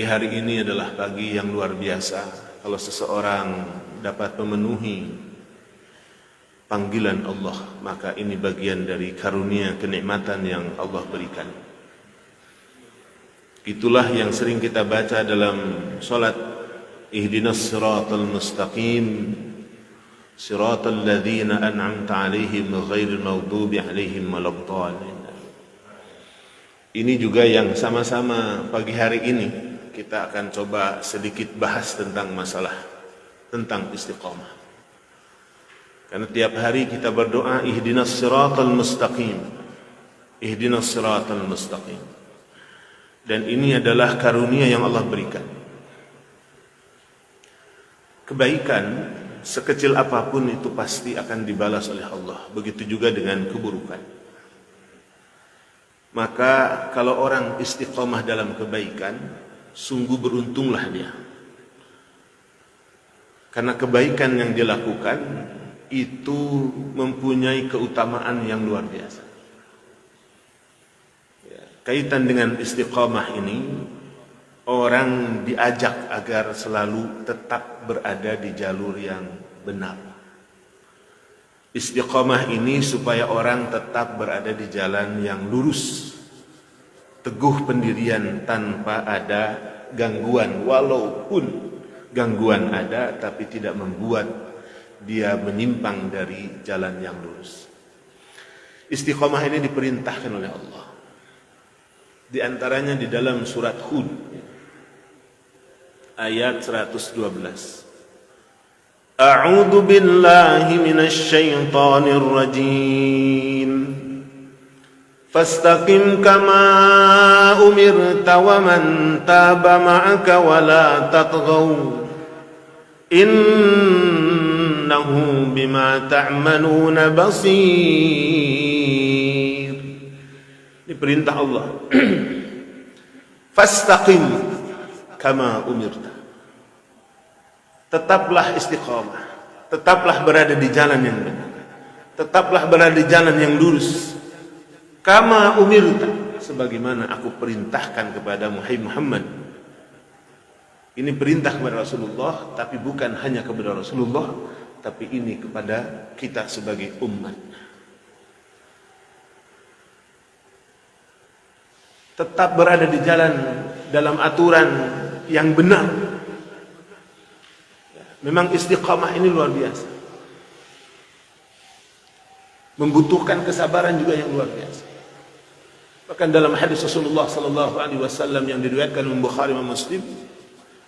Pagi hari ini adalah pagi yang luar biasa. Kalau seseorang dapat memenuhi panggilan Allah, maka ini bagian dari karunia kenikmatan yang Allah berikan. Itulah yang sering kita baca dalam salat, ihdinas siratal mustaqim siratal ladzina an'amta 'alaihim ghairil maghdubi 'alaihim waladdallin. Ini juga yang sama-sama pagi hari ini kita akan coba sedikit bahas tentang masalah tentang istiqamah. Karena tiap hari kita berdoa ihdinas siratal mustaqim, ihdinas siratal mustaqim. Dan ini adalah karunia yang Allah berikan. Kebaikan sekecil apapun itu pasti akan dibalas oleh Allah. Begitu juga dengan keburukan. Maka kalau orang istiqamah dalam kebaikan, sungguh beruntunglah dia. Karena kebaikan yang dilakukan itu mempunyai keutamaan yang luar biasa. Kaitan dengan istiqamah ini, orang diajak agar selalu tetap berada di jalur yang benar. Istiqamah ini supaya orang tetap berada di jalan yang lurus, teguh pendirian tanpa ada gangguan, walaupun gangguan ada tapi tidak membuat dia menyimpang dari jalan yang lurus. Istiqamah ini diperintahkan oleh Allah. Di antaranya di dalam surat Hud ayat 112. A'udzu billahi minasy syaithanir rajim. Fastaqim kama umirta wa man taba ma'aka wa la tatghaw. Innahu bima ta'maluna basir. Diperintah Allah. Fastaqim kama umirta. Tetaplah istiqamah, tetaplah berada di jalan yang benar, tetaplah berada di jalan yang lurus. Kama umirta, sebagaimana aku perintahkan kepada Muhammad. Ini perintah kepada Rasulullah, tapi bukan hanya kepada Rasulullah, tapi ini kepada kita sebagai umat. Tetap berada di jalan dalam aturan yang benar. Memang istiqamah ini luar biasa. Membutuhkan kesabaran juga yang luar biasa. Bahkan dalam hadis Rasulullah sallallahu alaihi wasallam yang diriwayatkan oleh Bukhari dan Muslim,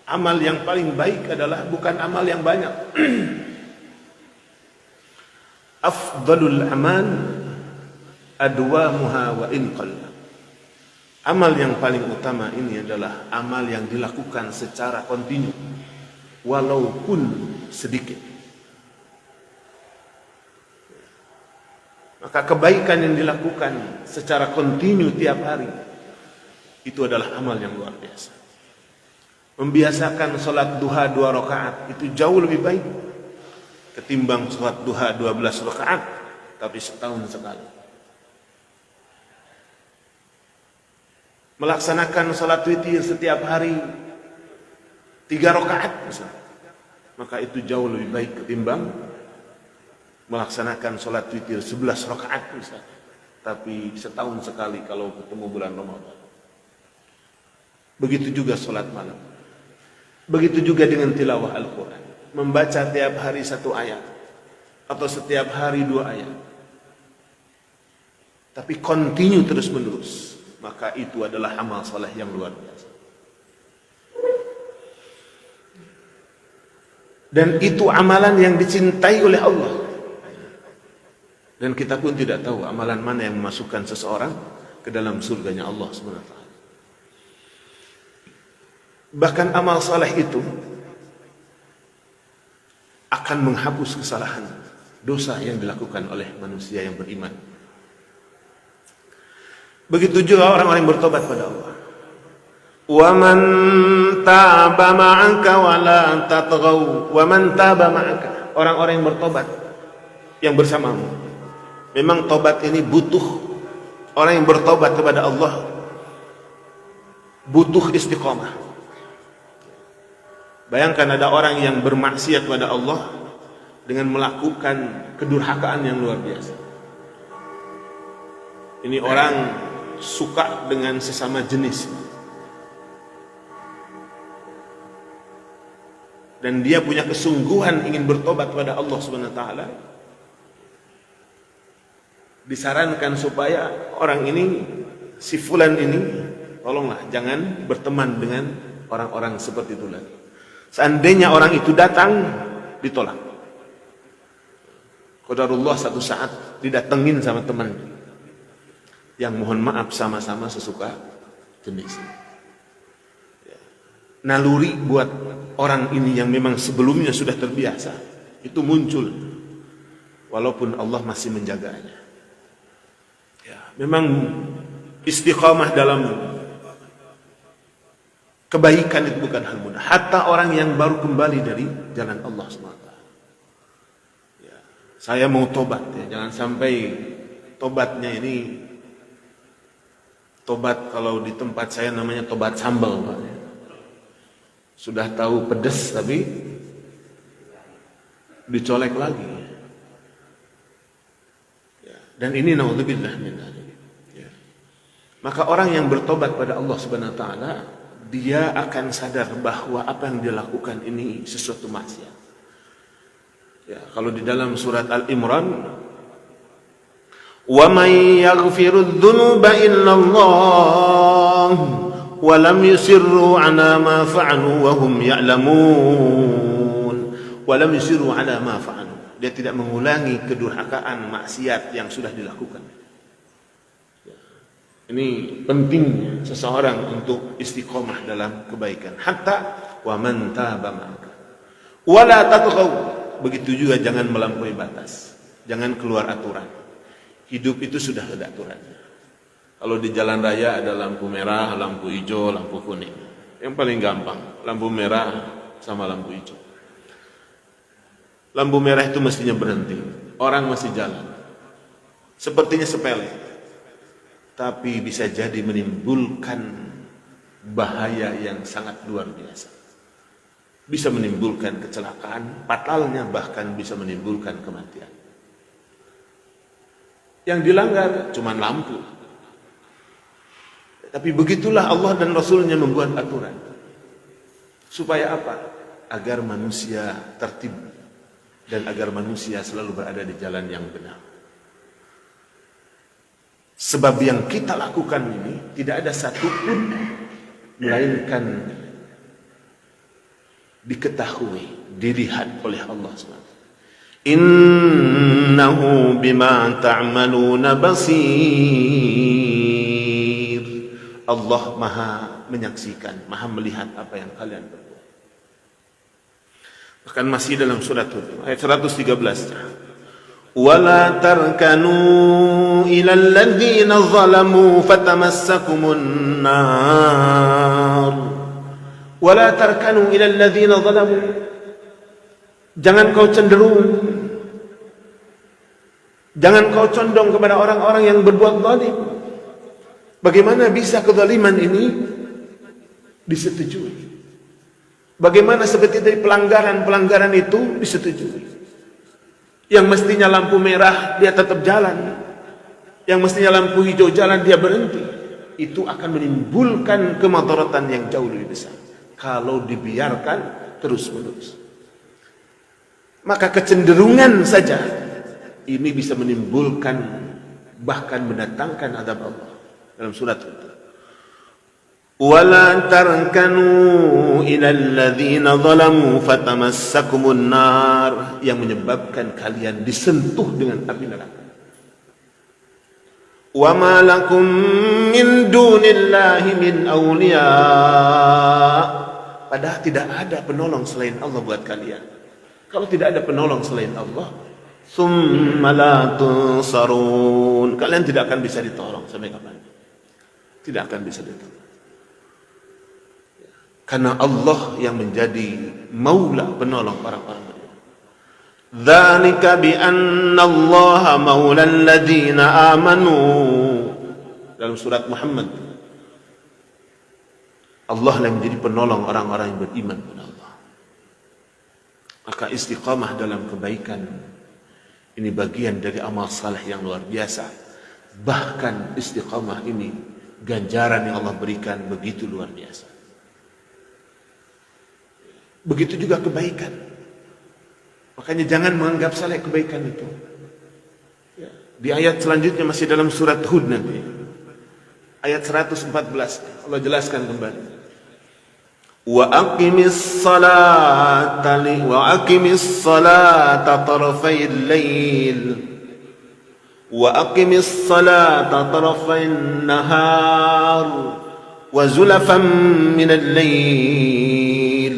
amal yang paling baik adalah bukan amal yang banyak. Afdalul amal adwamuha wa in qalla. Amal yang paling utama ini adalah amal yang dilakukan secara kontinu, walaupun sedikit. Maka kebaikan yang dilakukan secara kontinu tiap hari itu adalah amal yang luar biasa. Membiasakan sholat duha 2 rakaat itu jauh lebih baik ketimbang sholat duha 12 rakaat tapi setahun sekali. Melaksanakan sholat witir setiap hari 3 rakaat misalnya, maka itu jauh lebih baik ketimbang melaksanakan sholat witir 11 rakaat misalnya, tapi setahun sekali kalau ketemu bulan Ramadan. Begitu juga sholat malam. Begitu juga dengan tilawah Al-Quran. Membaca tiap hari 1 ayat atau setiap hari 2 ayat, tapi kontinu terus menerus, maka itu adalah amal saleh yang luar biasa. Dan itu amalan yang dicintai oleh Allah. Dan kita pun tidak tahu amalan mana yang memasukkan seseorang ke dalam surganya Allah SWT. Bahkan amal saleh itu akan menghapus kesalahan, dosa yang dilakukan oleh manusia yang beriman. Begitu juga orang-orang yang bertobat pada Allah. Wa man taba ma'aka wa la tatghaw. Wa man taba ma'aka, orang-orang yang bertobat yang bersamamu. Memang tobat ini butuh orang yang bertobat kepada Allah, butuh istiqamah. Bayangkan ada orang yang bermaksiat pada Allah dengan melakukan kedurhakaan yang luar biasa. Ini orang suka dengan sesama jenis, dan dia punya kesungguhan ingin bertobat pada Allah Subhanahu wa taala. Disarankan supaya orang ini, si fulan ini, tolonglah jangan berteman dengan orang-orang seperti itu lagi. Seandainya orang itu datang, ditolak. Qadarullah satu saat didatengin sama teman yang mohon maaf sama-sama sesuka jenis. Naluri buat orang ini yang memang sebelumnya sudah terbiasa itu muncul, walaupun Allah masih menjaganya. Ya, memang istiqamah dalam kebaikan itu bukan hal mudah. Hatta orang yang baru kembali dari jalan Allah SWT. Ya, saya mau tobat ya, jangan sampai tobatnya ini tobat, kalau di tempat saya namanya tobat sambal, Pak. Sudah tahu pedas tapi dicolek lagi. Ya, dan ini naudzubillah min dzalik. Ya. Maka orang yang bertobat pada Allah Subhanahu wa taala, dia akan sadar bahwa apa yang dia lakukan ini sesuatu maksiat. Ya, kalau di dalam surat Al-Imran, wa may yaghfirudz dzunuba illallah wa lam yusirru ala ma fa'alu wa hum ya'lamun. Wa lam yusirru ala ma fa'alu. Dia tidak mengulangi kedurhakaan maksiat yang sudah dilakukan. Ini pentingnya seseorang untuk istiqomah dalam kebaikan. Hatta wa man taba ma'aka wa la tatghaw. Begitu juga jangan melampaui batas, jangan keluar aturan. Hidup itu sudah ada aturannya. Kalau di jalan raya ada lampu merah, lampu hijau, lampu kuning. Yang paling gampang, lampu merah sama lampu hijau. Lampu merah itu mestinya berhenti, orang masih jalan. Sepertinya sepele, tapi bisa jadi menimbulkan bahaya yang sangat luar biasa. Bisa menimbulkan kecelakaan, fatalnya bahkan bisa menimbulkan kematian. Yang dilanggar cuma lampu. Tapi begitulah Allah dan Rasulnya membuat aturan. Supaya apa? Agar manusia tertib dan agar manusia selalu berada di jalan yang benar. Sebab yang kita lakukan ini tidak ada satupun melainkan diketahui, dilihat oleh Allah SWT. Innahu bima ta'maluna basir. Allah maha menyaksikan, maha melihat apa yang kalian berbuat. Bahkan masih dalam surat Hud ayat 113. Wala tarkanu ilal ladzina zalamu fatamassakumun nar. Wala tarkanu ilal ladzina zalamu. Jangan kau cenderung, jangan kau condong kepada orang-orang yang berbuat zalim. Bagaimana bisa kezaliman ini disetujui? Bagaimana seperti dari pelanggaran-pelanggaran itu disetujui? Yang mestinya lampu merah dia tetap jalan, yang mestinya lampu hijau jalan dia berhenti. Itu akan menimbulkan kemadaratan yang jauh lebih besar kalau dibiarkan terus-menerus. Maka kecenderungan saja ini bisa menimbulkan, bahkan mendatangkan azab Allah. Dalam surat itu, wala tarkanu ilal ladzina zalamu fatamassakumun nar, yang menyebabkan kalian disentuh dengan api neraka. Wa ma lakum min dunillahi min awliya, padahal tidak ada penolong selain Allah buat kalian. Kalau tidak ada penolong selain Allah, summa la tunsarun, kalian tidak akan bisa ditolong sampai kapan? Tidak akan bisa ditolong. Karena Allah yang menjadi maula, penolong orang-orang beriman. Dzalika bi anna Allah maula alladziina amanu. Dalam surat Muhammad, Allah yang menjadi penolong orang-orang yang beriman kepada Allah. Maka istiqamah dalam kebaikan ini bagian dari amal saleh yang luar biasa. Bahkan istiqamah ini ganjaran yang Allah berikan begitu luar biasa. Begitu juga kebaikan. Makanya jangan menganggap saleh kebaikan itu. Di ayat selanjutnya masih dalam surat Hud nanti. Ayat 114 Allah jelaskan kembali. Wa aqimis salata tarafayil lail wa aqimis salata tarafayn nahar wa zulafan minal lail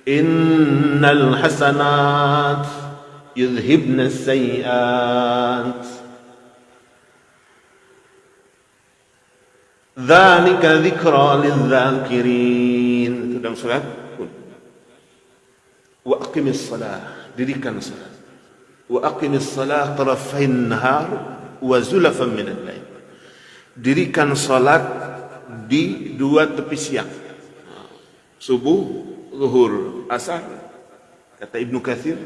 innal hasanat yudhibna as-sayyi'at dzalika dzikra lidz-dzakirin. Itu dalam surat wa aqimis shalah, dirikan salat. Wa aqimis shalah tarafayn nahar wa zulafan minal lail. Dirikan salat di dua tepi siang. Subuh, zuhur, asar. Kata Ibnu Katsir.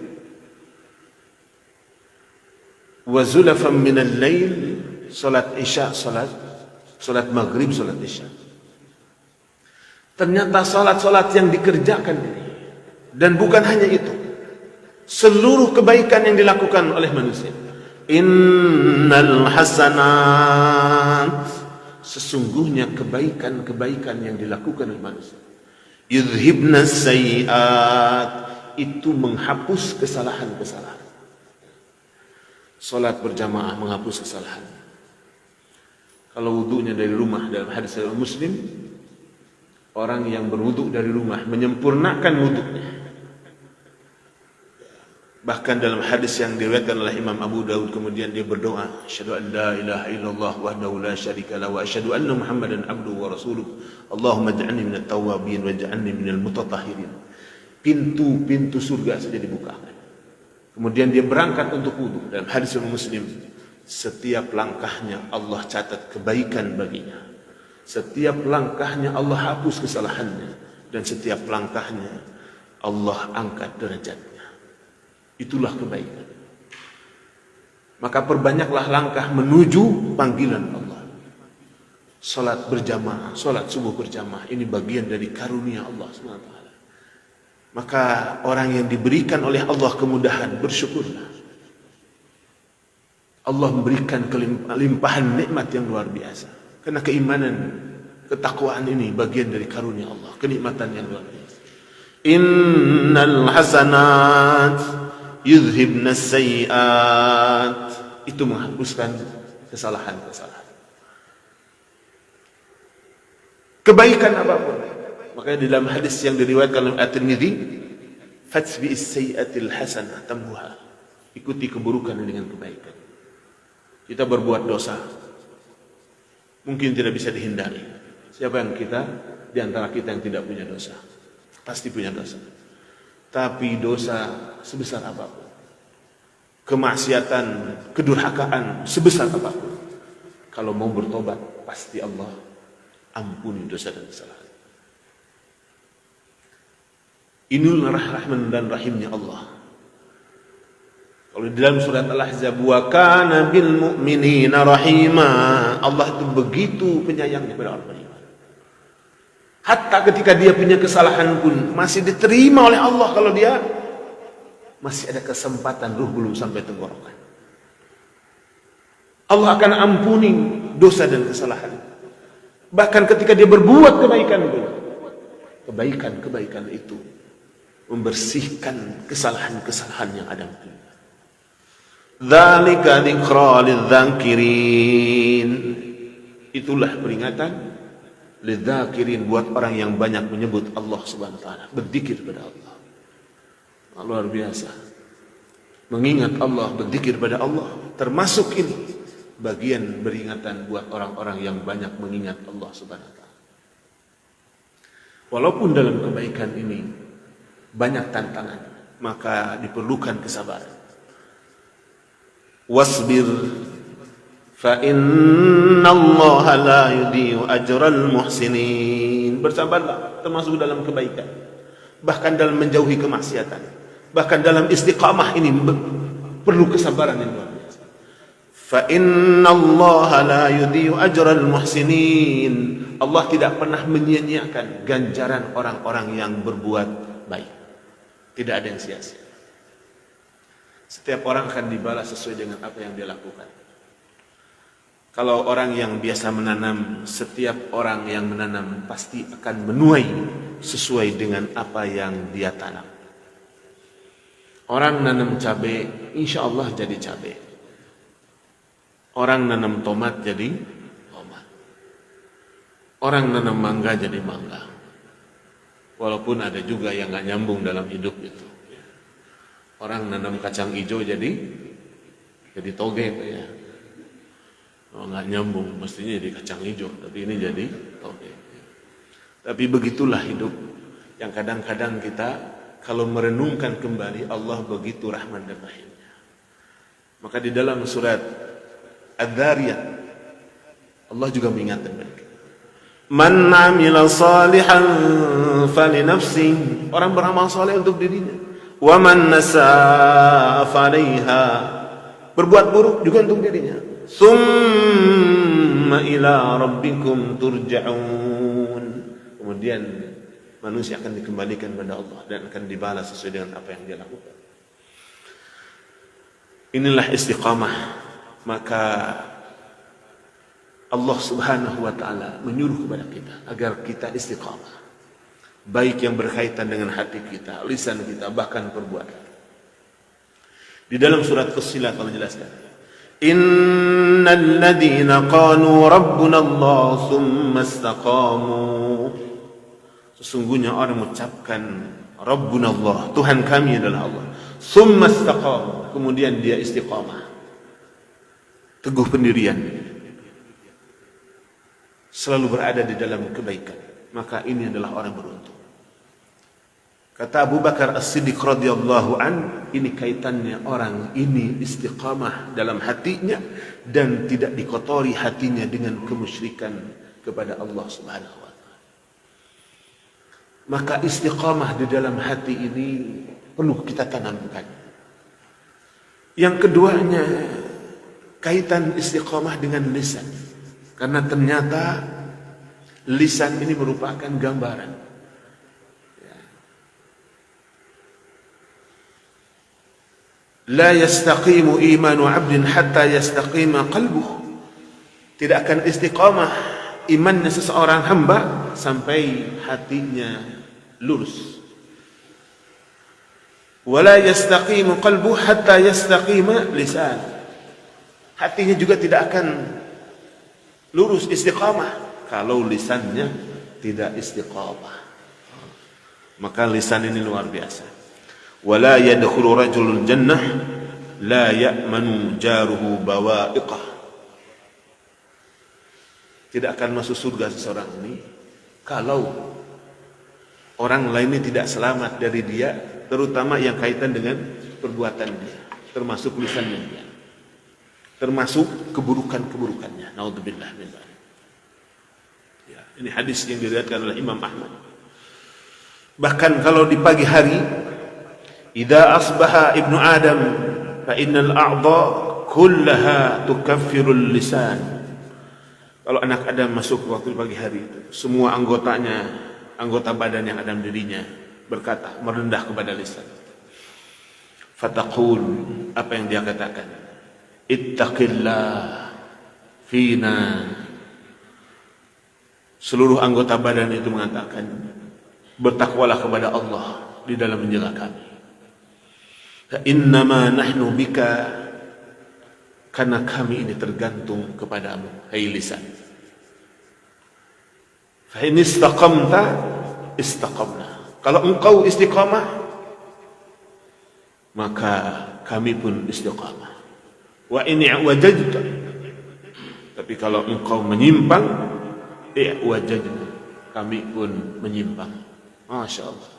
Wa zulafan minal lail, salat isya, salat maghrib, salat isya. Ternyata salat-salat yang dikerjakan ini, dan bukan hanya itu, seluruh kebaikan yang dilakukan oleh manusia. Innal hasanat, sesungguhnya kebaikan-kebaikan yang dilakukan oleh manusia. Yudhibna sayyi'at, itu menghapus kesalahan-kesalahan. Salat berjamaah menghapus kesalahan. Kalau wudunya dari rumah, dalam hadis Muslim, orang yang berwudu dari rumah menyempurnakan wudunya. Bahkan dalam hadis yang diriwayatkan oleh Imam Abu Daud, kemudian dia berdoa, asyhadu an la ilaha illallah wahdahu la syarika lahu wa asyhadu anna Muhammadan abduhu wa rasuluhu. Allahumma ij'alni minat tawwabin waj'alni minal mutatahhirin. Pintu-pintu surga saja dibukakan. Kemudian dia berangkat untuk wudu. Dalam hadis Muslim, setiap langkahnya Allah catat kebaikan baginya. Setiap langkahnya Allah hapus kesalahannya. Dan setiap langkahnya Allah angkat derajatnya. Itulah kebaikan. Maka perbanyaklah langkah menuju panggilan Allah. Salat berjamaah, salat subuh berjamaah, ini bagian dari karunia Allah SWT. Maka orang yang diberikan oleh Allah kemudahan, bersyukurlah. Allah memberikan kelimpahan nikmat yang luar biasa. Karena keimanan, ketakwaan ini bagian dari karunia Allah, kenikmatan yang luar biasa. Innal hasanat yudhibna sayyi'at, itu menghapuskan kesalahan-kesalahan. Kebaikan apapun. Makanya di dalam hadis yang diriwayatkan oleh At-Tirmidzi, fatsbi'is sayyi'atil hasanah tamhuha, ikuti keburukan dengan kebaikan. Kita berbuat dosa, mungkin tidak bisa dihindari. Siapa yang kita di antara kita yang tidak punya dosa? Pasti punya dosa. Tapi dosa sebesar apapun, kemaksiatan, kedurhakaan sebesar apapun, kalau mau bertobat, pasti Allah ampuni dosa dan kesalahan. Inilah rahman dan rahimnya Allah. Kalau di dalam surat Al-Ahzab, wa kana bil mu'minina rahima, Allah itu begitu penyayang kepada orang beriman. Hatta ketika dia punya kesalahan pun masih diterima oleh Allah kalau dia masih ada kesempatan, ruh belum sampai tenggorokan. Allah akan ampuni dosa dan kesalahan. Bahkan ketika dia berbuat kebaikan pun, kebaikan-kebaikan itu membersihkan kesalahan-kesalahan yang ada. Dzalika dzikra lidz-dzakirin, itulah peringatan lidz-dzakirin, buat orang yang banyak menyebut Allah Subhanahu wa taala, berzikir pada Allah. Luar biasa. Mengingat Allah, berzikir pada Allah, termasuk ini bagian peringatan buat orang-orang yang banyak mengingat Allah Subhanahu wa taala. Walaupun dalam kebaikan ini banyak tantangan, maka diperlukan kesabaran. Wasbir fa innallaha la yudhi'u ajral muhsinin. Bersabarlah, termasuk dalam kebaikan, bahkan dalam menjauhi kemaksiatan. Bahkan dalam istiqamah ini perlu kesabaran yang luar biasa. Fa inna Allah la yudhi'u ajral muhsinin. Allah tidak pernah menyia-nyiakan ganjaran orang-orang yang berbuat baik. Tidak ada yang sia-sia. Setiap orang akan dibalas sesuai dengan apa yang dia lakukan. Kalau orang yang biasa menanam, setiap orang yang menanam pasti akan menuai sesuai dengan apa yang dia tanam. Orang nanam cabai, insya Allah jadi cabai. Orang nanam tomat jadi tomat. Orang nanam mangga jadi mangga. Walaupun ada juga yang gak nyambung dalam hidup itu. Orang nanam kacang hijau jadi toge ya. Oh, nggak nyambung, mestinya jadi kacang hijau, tapi ini jadi toge. Tapi begitulah hidup, yang kadang-kadang kita kalau merenungkan kembali Allah begitu rahman dan rahimnya. Maka di dalam surat Adz-Dzariyat Allah juga mengingatkan mereka. Man 'amila shalihan falinafsihi, orang beramal saleh untuk dirinya. Wa man nasaa falaiha, berbuat buruk juga untuk dirinya. Summa ila rabbikum turja'un. Kemudian manusia akan dikembalikan kepada Allah dan akan dibalas sesuai dengan apa yang dia lakukan. Inilah istiqamah. Maka Allah Subhanahu wa taala menyuruh kepada kita agar kita istiqamah. Baik yang berkaitan dengan hati kita, lisan kita, bahkan perbuatan. Di dalam surat Fussilat Allah jelaskan, innal ladzina qalu rabbuna Allah tsumma istaqamu. Sesungguhnya orang mengucapkan Rabbuna Allah, Tuhan kami adalah Allah. Tsumma istaqamu, kemudian dia istiqamah. Teguh pendirian. Selalu berada di dalam kebaikan. Maka ini adalah orang beruntung. Kata Abu Bakar As-Siddiq radhiyallahu an, ini kaitannya orang ini istiqamah dalam hatinya dan tidak dikotori hatinya dengan kemusyrikan kepada Allah Subhanahu wa taala. Maka istiqamah di dalam hati ini perlu kita tanamkan. Yang keduanya, kaitan istiqamah dengan lisan. Karena ternyata lisan ini merupakan gambaran. La yastaqimu imanu 'abdin hatta yastaqima qalbuh. Tidak akan istiqamah imannya seseorang hamba sampai hatinya lurus. Wala yastaqimu qalbuh hatta yastaqima lisan. Hatinya juga tidak akan lurus istiqamah kalau lisannya tidak istiqamah. Maka lisan ini luar biasa. Wala yadkhulu rajulul jannah la ya'manu jaruhu bawa'iqah. Tidak akan masuk surga seseorang ini kalau orang lainnya tidak selamat dari dia, terutama yang kaitan dengan perbuatan dia, termasuk lisannya dia, termasuk keburukan-keburukannya. Naudzubillah min dzalik. Ya, ini hadis yang diriwayatkan oleh Imam Ahmad. Bahkan kalau di pagi hari, idza asbaha ibnu Adam fa innal a'dha kullaha tukaffirul lisan. Kalau anak Adam masuk waktu pagi hari itu, semua anggotanya, anggota badan yang ada di dirinya berkata, merendah kepada lisan. Fataqul, apa yang dia katakan? Ittaqillah fina. Seluruh anggota badan itu mengatakan, bertakwalah kepada Allah di dalam menjaga kami. Innama nahnu bika, karena kami ini tergantung kepadamu, hai lisan. Fa in istaqamta istaqamna. Kalau engkau istiqamah, maka kami pun istiqamah. Wa in i'wajajta, tapi kalau engkau menyimpang, i'wajajna, kami pun menyimpang. Masya Allah.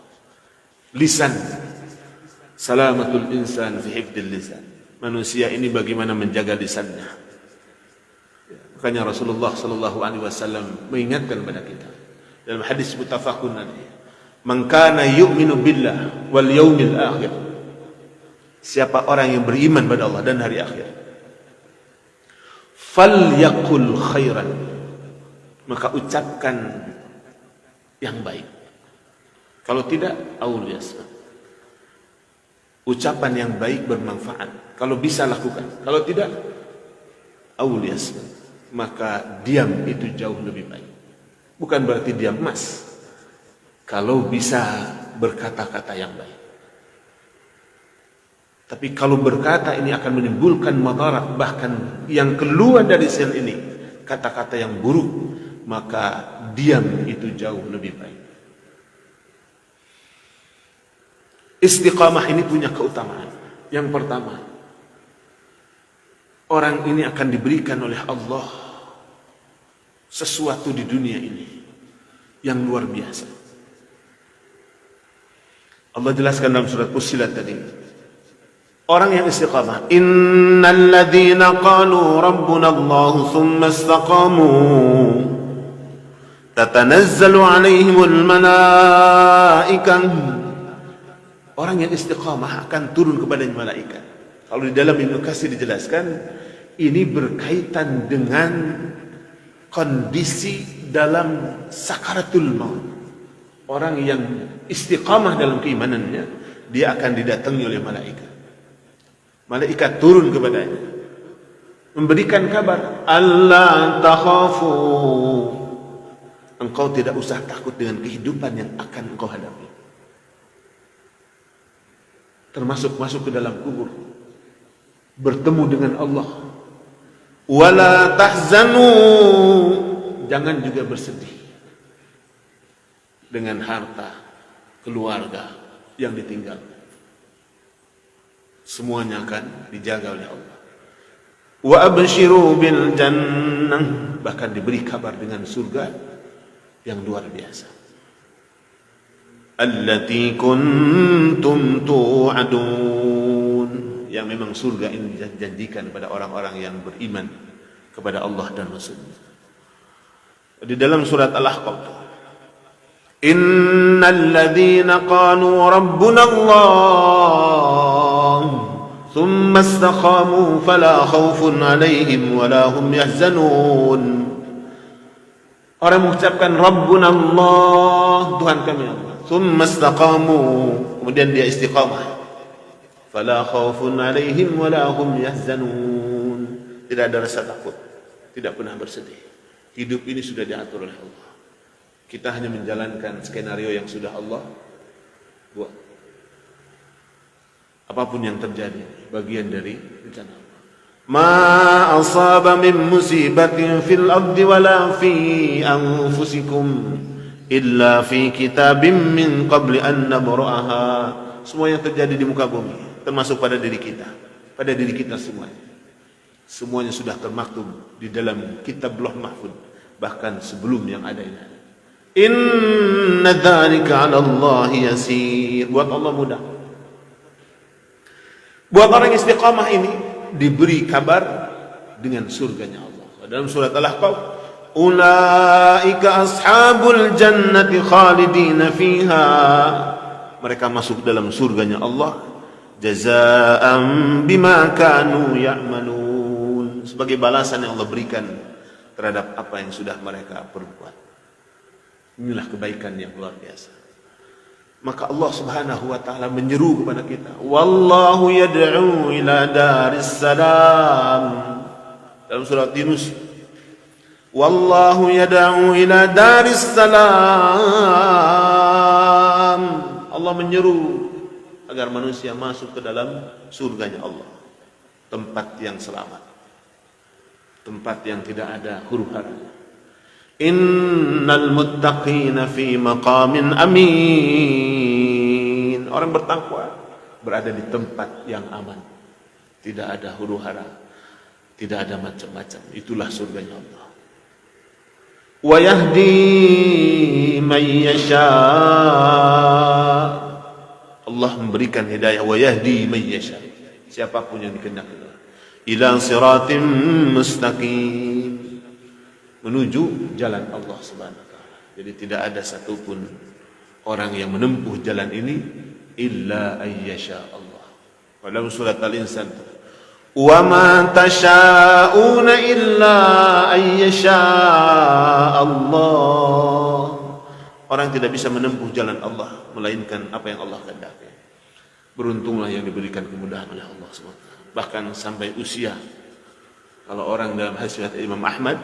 Lisan, salamatul insan fi hifdzil lisan. Manusia ini bagaimana menjaga lisannya. Makanya Rasulullah sallallahu alaihi wasallam mengingatkan kepada kita dalam hadis muttafaqun alaih, man kana yu'minu billah wal yaumil akhir siapa orang yang beriman pada Allah dan hari akhir, falyaqul khairan, maka ucapkan yang baik. Kalau tidak, auliyasma. Ucapan yang baik bermanfaat. Kalau bisa lakukan. Kalau tidak, auliyasma. Maka diam itu jauh lebih baik. Bukan berarti diam emas. Kalau bisa berkata-kata yang baik. Tapi kalau berkata ini akan menimbulkan madarat, bahkan yang keluar dari sel ini kata-kata yang buruk, maka diam itu jauh lebih baik. Istiqamah ini punya keutamaan. Yang pertama, orang ini akan diberikan oleh Allah sesuatu di dunia ini yang luar biasa. Allah jelaskan dalam surat Fussilat tadi, orang yang istiqamah, innal ladzina qalu rabbuna Allah thumma istaqamu tatanazzalu alaihimul malaikah. Orang yang istiqamah akan turun kepadanya malaikat. Kalau di dalam Ibnu Katsir dijelaskan, ini berkaitan dengan kondisi dalam sakaratul maut. Orang yang istiqamah dalam keimanannya, dia akan didatangi oleh malaikat. Malaikat turun kepadanya, memberikan kabar, Allah takhafu, engkau tidak usah takut dengan kehidupan yang akan engkau hadapi. Termasuk masuk ke dalam kubur, bertemu dengan Allah. Wala tahzanu, jangan juga bersedih dengan harta, keluarga yang ditinggalkan. Semuanya akan dijaga oleh Allah. Wa abshiru bil jannah, bahkan diberi kabar dengan surga yang luar biasa. Allati kuntum tu'adun, yang memang surga ini dijanjikan kepada orang-orang yang beriman kepada Allah dan Rasul-Nya. Di dalam surat Al-Ahqaf, innal ladzina qalu rabbuna Allah thumma istaqamu fala khaufun 'alaihim wala hum yahzanun. Orang mengucapkan rabbuna Allah, Tuhan kami Allah, thumma istaqamu, kemudian dia istiqamah, fala khaufun 'alaihim wala hum yahzanun, tidak ada rasa takut, tidak pernah bersedih. Hidup ini sudah diatur oleh Allah. Kita hanya menjalankan skenario yang sudah Allah buat. Apapun yang terjadi, bagian dari rencana Allah. Ma asaba min musibatin fil ardi wala fi anfusikum illa fi kitabim min qabli an nabra'aha. Semua yang terjadi di muka bumi, termasuk pada diri kita, pada diri kita semuanya sudah termaktub di dalam kitab Lauh Mahfuz, bahkan sebelum yang ada ini. Inna dzalika 'ala Allah yasir. Buat Allah mudah. Buat orang istiqamah ini diberi kabar dengan surganya Allah. Dalam surat Al-Ahqaf, ulaika ashabul jannati khalidina fiha, mereka masuk dalam surganya Allah, jazaa'an bima kanu ya'malun, sebagai balasan yang Allah berikan terhadap apa yang sudah mereka perbuat. Inilah kebaikan yang luar biasa. Maka Allah Subhanahu wa taala menyeru kepada kita, wallahu yad'u ila daris salam. Dalam surat Yunus, wallahu yad'u ila daris salam. Allah menyeru agar manusia masuk ke dalam surganya Allah, tempat yang selamat, tempat yang tidak ada huru-hara. Innal muttaqina fi maqamin amin. Orang bertakwa berada di tempat yang aman, tidak ada huru-hara, tidak ada macam-macam. Itulah surganya Allah. Wa yahdi man yasha. Allah memberikan hidayah, wa yahdi man yasha, siapapun yang dikehendaki Allah, ila siratim mustaqim, menuju jalan Allah Subhanahu wa taala. Jadi tidak ada satupun orang yang menempuh jalan ini illa ayyasha Allah, Dalam surat Al-Insan, wa ma tasha'una illa an yasha Allah. Orang tidak bisa menempuh jalan Allah melainkan apa yang Allah kehendaki. Beruntunglah yang diberikan kemudahan oleh Allah SWT. Bahkan sampai usia, kalau orang dalam hadis riwayat Imam Ahmad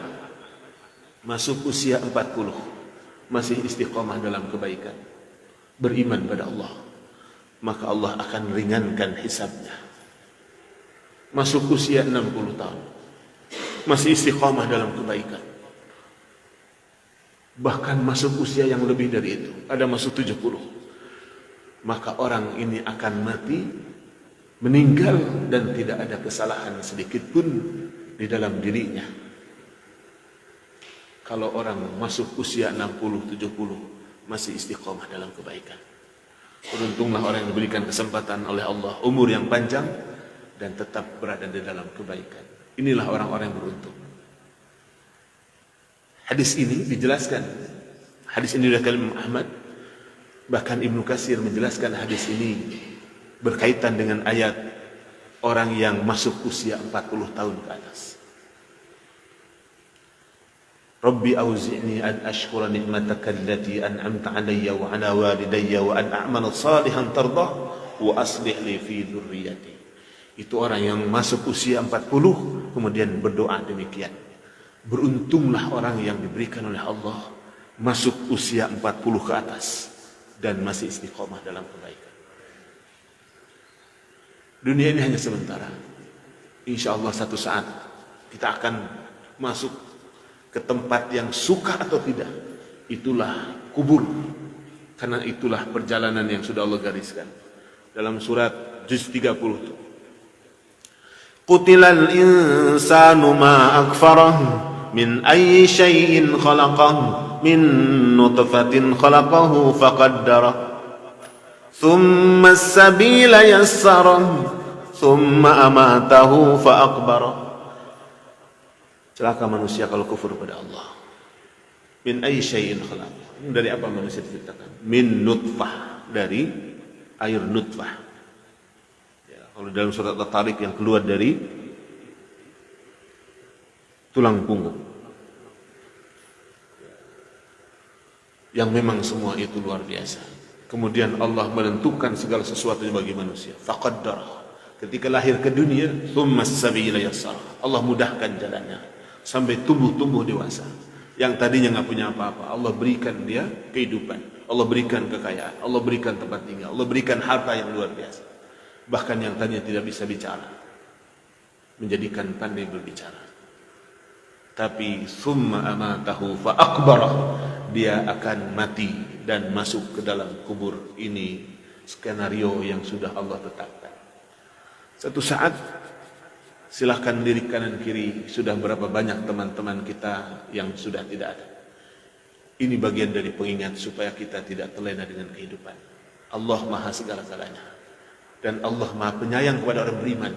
masuk usia 40 masih istiqamah dalam kebaikan, beriman pada Allah, maka Allah akan ringankan hisabnya. Masuk usia 60 tahun masih istiqamah dalam kebaikan, bahkan masuk usia yang lebih dari itu, ada masuk 70, maka orang ini akan mati, meninggal, dan tidak ada kesalahan sedikit pun di dalam dirinya. Kalau orang masuk usia 60-70 masih istiqamah dalam kebaikan, beruntunglah orang yang diberikan kesempatan oleh Allah umur yang panjang dan tetap berada di dalam kebaikan. Inilah orang-orang yang beruntung. Hadis ini dijelaskan, hadis ini diriwayatkan Imam Ahmad, bahkan Ibnu Katsir menjelaskan hadis ini berkaitan dengan ayat orang yang masuk usia 40 tahun ke atas. Rabbi auzi'ni an ashkura ni'mataka allati an'amta 'alayya wa 'ala walidayya wa an a'mala salihan tardah wa aslih li fi dzurriyyati. Itu orang yang masuk usia 40 kemudian berdoa demikian. Beruntunglah orang yang diberikan oleh Allah masuk usia 40 ke atas dan masih istiqomah dalam kebaikan. Dunia ini hanya sementara. Insya Allah satu saat kita akan masuk ke tempat yang suka atau tidak, itulah kubur. Karena itulah perjalanan yang sudah Allah gariskan. Dalam surat Juz 30, Qutilal insanu ma akfarah min ayyi syai'in khalaqah min nutfatin khalaqahu faqaddarah thumma as-sabila yassarah thumma amatahu faaqbarah. Celaka manusia kalau kufur pada Allah. Min ayyi syai'in khalaq. Dari apa manusia diciptakan? Min nutfah, dari air nutfah. Ya, kalau dalam surat At-Tariq yang keluar dari tulang punggung. Yang memang semua itu luar biasa. Kemudian Allah menentukan segala sesuatu bagi manusia. Faqaddarah. Ketika lahir ke dunia, tsumma as-sabila yassarah. Allah mudahkan jalannya sampai tumbuh dewasa. Yang tadinya nggak punya apa-apa, Allah berikan dia kehidupan, Allah berikan kekayaan, Allah berikan tempat tinggal, Allah berikan harta yang luar biasa. Bahkan yang tadinya tidak bisa bicara, menjadikan pandai berbicara. Tapi summa amatahu fa akbarah, dia akan mati dan masuk ke dalam kubur. Ini skenario yang sudah Allah tetapkan. Satu saat, silahkan lirik kanan kiri, sudah berapa banyak teman-teman kita yang sudah tidak ada. Ini bagian dari pengingat supaya kita tidak terlena dengan kehidupan. Allah maha segala-galanya, dan Allah maha penyayang kepada orang beriman.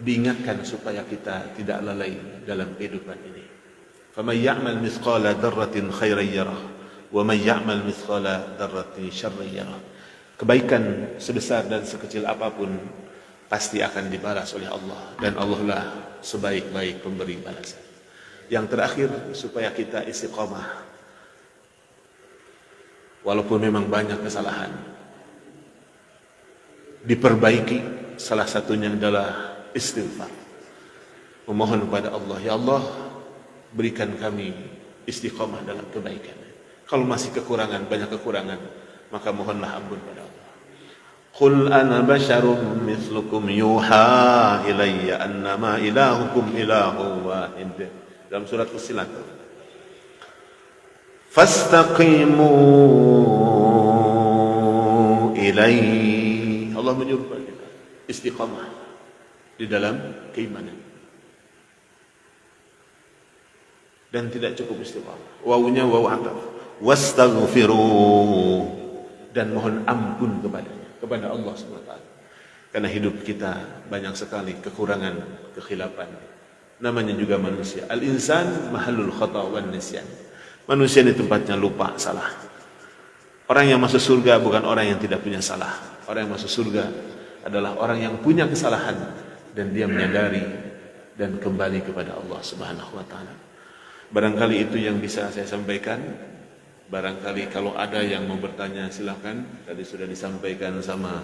Diingatkan supaya kita tidak lalai dalam kehidupan ini. فَمَنْ يَعْمَلْ مِثْقَالَ ذَرَّةٍ خَيْرًا يَرَهُ وَمَنْ يَعْمَلْ مِثْقَالَ ذَرَّةٍ شَرًّا يَرَهُ. Kebaikan sebesar dan sekecil apapun pasti akan dibalas oleh Allah, dan Allah lah sebaik-baik pemberi balasan. Yang terakhir, supaya kita istiqamah walaupun memang banyak kesalahan, diperbaiki. Salah satunya adalah istighfar, memohon kepada Allah, ya Allah berikan kami istiqamah dalam kebaikan. Kalau masih kekurangan, banyak kekurangan, maka mohonlah ampun pada Allah. Qul ana basyarum mislukum yuha ilayya annama ilahukum ilahu wahid. Dalam surat Fussilat. Fastaqimu ilaihi. Allah menyuruh kita istiqamah di dalam keimanan. Dan tidak cukup istiqamah. Wawunya wawu ataf. Wastaghfiruh, dan mohon ampun kepada Allah SWT. Karena hidup kita banyak sekali kekurangan, kekhilapan. Namanya juga manusia. Al-insan mahallul khata' wan nisyan. Manusia ini tempatnya lupa, salah. Orang yang masuk surga bukan orang yang tidak punya salah. Orang yang masuk surga adalah orang yang punya kesalahan dan dia menyadari dan kembali kepada Allah Subhanahu wa taala. Barangkali itu yang bisa saya sampaikan. Barangkali kalau ada yang mau bertanya silakan. Tadi sudah disampaikan sama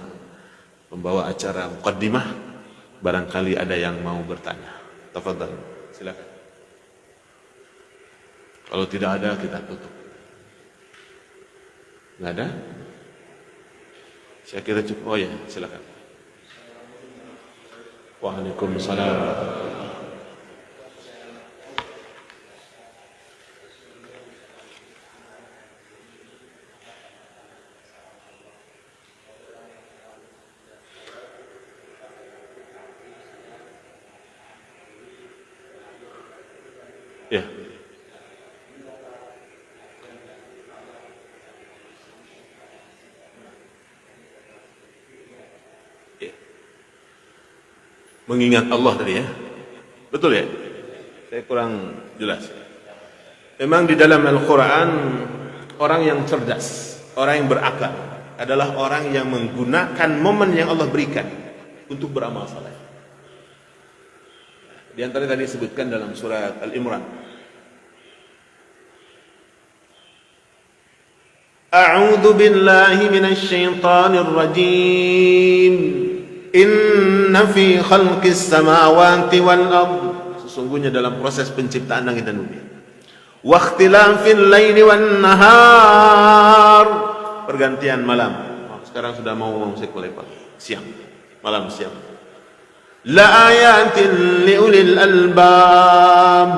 pembawa acara muqaddimah. Barangkali ada yang mau bertanya. Tafadhal, silakan. Kalau tidak ada kita tutup. Enggak ada? Saya kira cukup. Oh ya, silakan. Waalaikumsalam. Ya. Mengingat Allah tadi ya. Betul ya? Saya kurang jelas. Memang di dalam Al-Quran, orang yang cerdas, orang yang berakal adalah orang yang menggunakan momen yang Allah berikan untuk beramal saleh. Di antara tadi disebutkan dalam surat Al-Imran. A'udzu billahi minasy syaithanir rajim. Inna fi khalqis samawati wal ard. Sesungguhnya dalam proses penciptaan langit dan bumi. Wa ikhtilafil laili wan nahar. Pergantian malam. Sekarang sudah mau sekulepa. Siang. Malam siang. La ayatin liulil albab.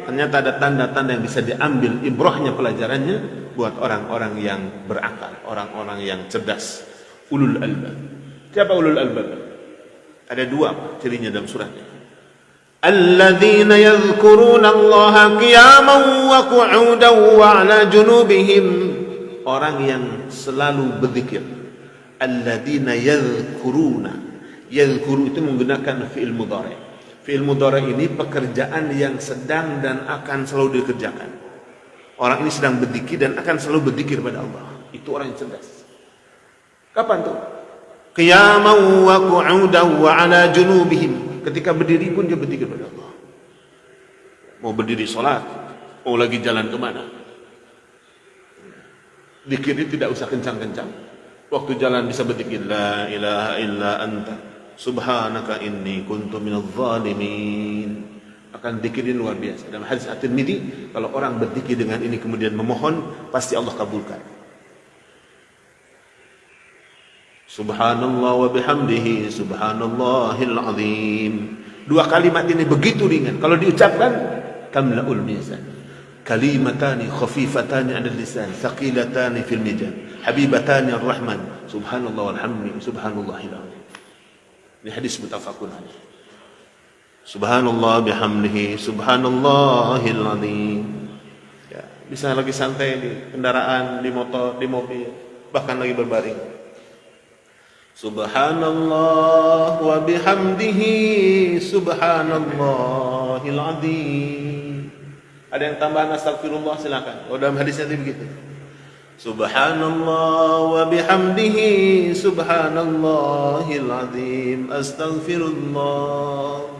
Ternyata ada tanda-tanda yang bisa diambil ibrahnya, pelajarannya buat orang-orang yang berakal, orang-orang yang cerdas. Ulul albab. Siapa ulul albab? Ada dua cirinya dalam suratnya. Alladzina yadhkuruna Allaha qiyaman wa qu'udan wa 'ala junubihim. Orang yang selalu berzikir. Alladzina yadhkuruna. Yadhkuru itu menggunakan fi'il mudhari'. Fi'il mudhari' ini pekerjaan yang sedang dan akan selalu dikerjakan. Orang ini sedang berzikir dan akan selalu berzikir pada Allah. Itu orang yang cerdas. Kapan tuh? Qiyaman wa qu'udan wa 'ala junubihim. Ketika berdiri pun dia berzikir pada Allah. Mau berdiri salat, mau lagi jalan kemana. Zikirnya tidak usah kencang-kencang. Waktu jalan bisa berzikir la ilaha illa anta subhanaka inni kuntu minadh dhalimin. Akan zikirin luar biasa. Dalam hadis At-Tirmidzi, kalau orang berzikir dengan ini kemudian memohon, pasti Allah kabulkan. Subhanallah wa bihamdihi subhanallahil azim. Dua kalimat ini begitu ringan. Kalau diucapkan, tamla'ul mizan. Kalimatani khafifatani 'alal lisan, thaqilatani fil mizan. Habibatani ar-Rahman. Subhanallah walhamdi subhanallahil azim. Ini hadis muttafaqun alaih. Subhanallah bihamdihi subhanallahil azim. Ya, bisa lagi santai di kendaraan, di motor, di mobil, bahkan lagi berbaring. Subhanallah wa bihamdihi subhanallahil azim. Ada yang tambahan astagfirullah, silakan. Oh, dalam hadisnya itu begitu. Subhanallah wa bihamdihi subhanallahil azim. Astaghfirullah.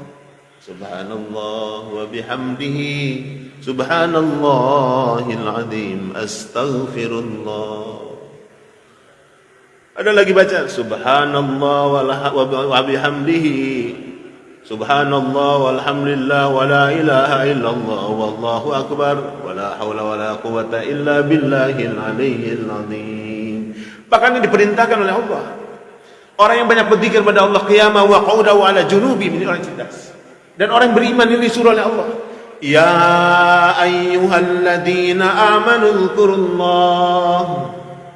Subhanallah wa bihamdihi subhanallahil azim. Astaghfirullah. Ada lagi baca subhanallah wa bihamdihi subhanallah walhamdulillah wa la ilaha illallah wallahu akbar wa la haula wa la quwata illa billahil aliyyil azim. Bahkan ini diperintahkan oleh Allah. Orang yang banyak berzikir pada Allah qiyama wa qu'uda wa ala junubi, ini orang cerdas. Dan orang beriman ini disuruh oleh Allah. Ya ayyuhalladzina amanu dzkurullah.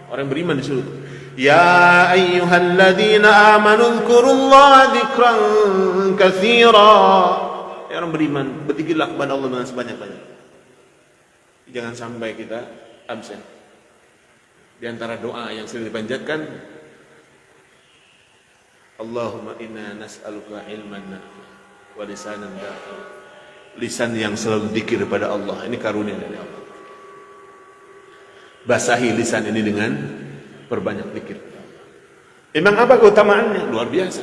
Orang beriman disuruh. Ya ayyuhalladzina amanu dzkurullaha dzikran katsira. Ya orang beriman, berzikirlah kepada Allah dengan sebanyak-banyaknya. Jangan sampai kita absen. Di antara doa yang sering dipanjatkan, Allahumma inna nas'aluka ilman nafi' wa lisanan dzakir. Lisan yang selalu zikir kepada Allah, ini karunia dari Allah. Basahi lisan ini dengan perbanyak zikir. Memang apa keutamaannya? Luar biasa.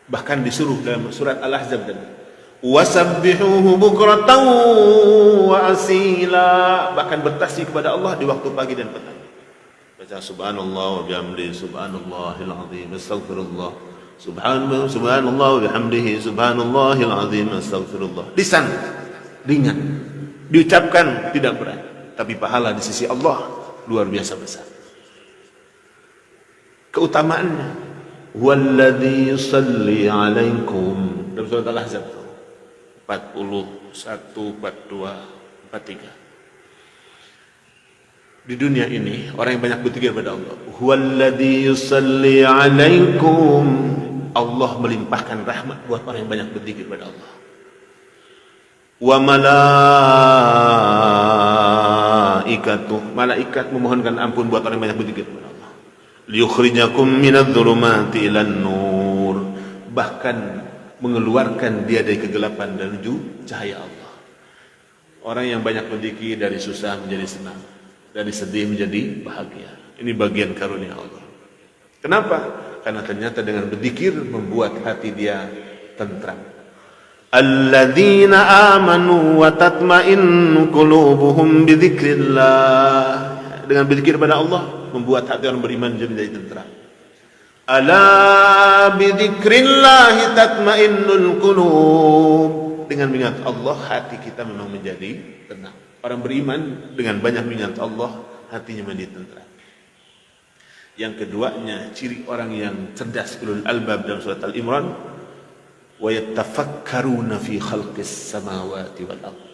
Bahkan disuruh dalam surat Al-Ahzab tadi, wasabbihuhu bukratan wa asila, bahkan bertasbih kepada Allah di waktu pagi dan petang. Baca subhanallah wa bihamdihi subhanallahil azim astaghfirullah, subhanallah wa bihamdihi subhanallahil azim astaghfirullah. Lisan ringan, diucapkan tidak berat, tapi pahala di sisi Allah luar biasa besar. Keutamaannya, huwallazi yusalli alaikum, dalam surat Al-Ahzab 41, 42, 43. Di dunia ini orang yang banyak berzikir kepada Allah, huwallazi yusalli alaikum, Allah melimpahkan rahmat buat orang yang banyak berzikir kepada Allah. Wa malaikatuh, malaikat memohonkan ampun buat orang yang banyak berzikir kepada Allah. Liyukhrijakum minadh-dhulumati ilan nur, bahkan mengeluarkan dia dari kegelapan dan menuju cahaya Allah. Orang yang banyak berzikir dari susah menjadi senang, dari sedih menjadi bahagia. Ini bagian karunia Allah. Kenapa? Karena ternyata dengan berzikir membuat hati dia tentram. Alladzina amanu wa tatma'innu qulubuhum bi dzikrillah. Dengan berzikir kepada Allah membuat hati orang beriman menjadi tentram. Ala bi dzikrillah tatma'innul qulub. Dengan mengingat Allah hati kita memang menjadi tenang. Orang beriman dengan banyak mengingat Allah hatinya menjadi tentram. Yang keduanya ciri orang yang cerdas, ulul albab, dalam surat Al-Imran, wa yatafakkaruna fi khalqis samawati wal ardh.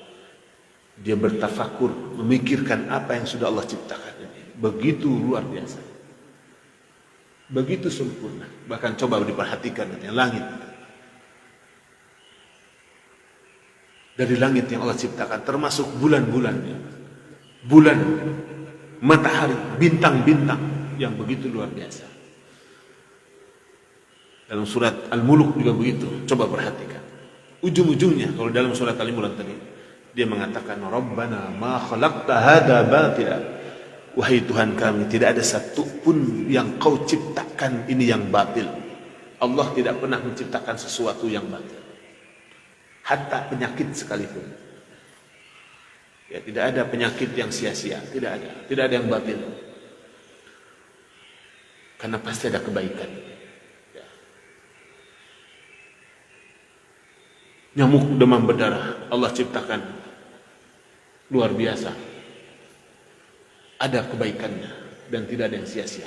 Dia bertafakur, memikirkan apa yang sudah Allah ciptakan ini. Begitu luar biasa, begitu sempurna. Bahkan coba diperhatikan langit. Dari langit yang Allah ciptakan, termasuk bulan-bulannya, bulan, matahari, bintang-bintang yang begitu luar biasa. Dalam surat Al-Muluk juga begitu. Coba perhatikan ujung-ujungnya. Kalau dalam surat Al-Imran tadi dia mengatakan, Rabbana ma khalaqta hadza batila, wahai Tuhan kami, tidak ada satu pun yang kau ciptakan ini yang batil. Allah tidak pernah menciptakan sesuatu yang batil. Hatta penyakit sekalipun, ya, tidak ada penyakit yang sia-sia, tidak ada yang batil, karena pasti ada kebaikan. Ya. Nyamuk demam berdarah Allah ciptakan luar biasa, ada kebaikannya dan tidak ada yang sia-sia.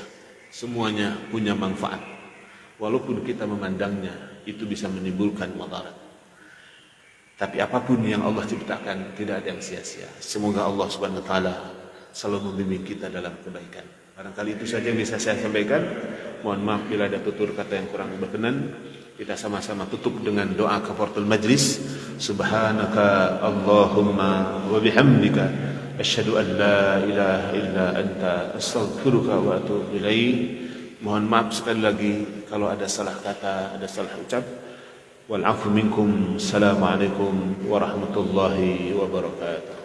Semuanya punya manfaat, walaupun kita memandangnya itu bisa menimbulkan madarat. Tapi apapun yang Allah ciptakan tidak ada yang sia-sia. Semoga Allah Subhanahu wa taala selalu membimbing kita dalam kebaikan. Barangkali itu saja yang bisa saya sampaikan. Mohon maaf bila ada tutur kata yang kurang berkenan. Kita sama-sama tutup dengan doa kafaratul majlis. Subhanaka Allahumma wa bihamdika asyhadu an la ilaha illa anta astaghfiruka wa atubu ilaik. Mohon maaf sekali lagi kalau ada salah kata, ada salah ucap. Wal 'afwu minkum. Assalamualaikum warahmatullahi wabarakatuh.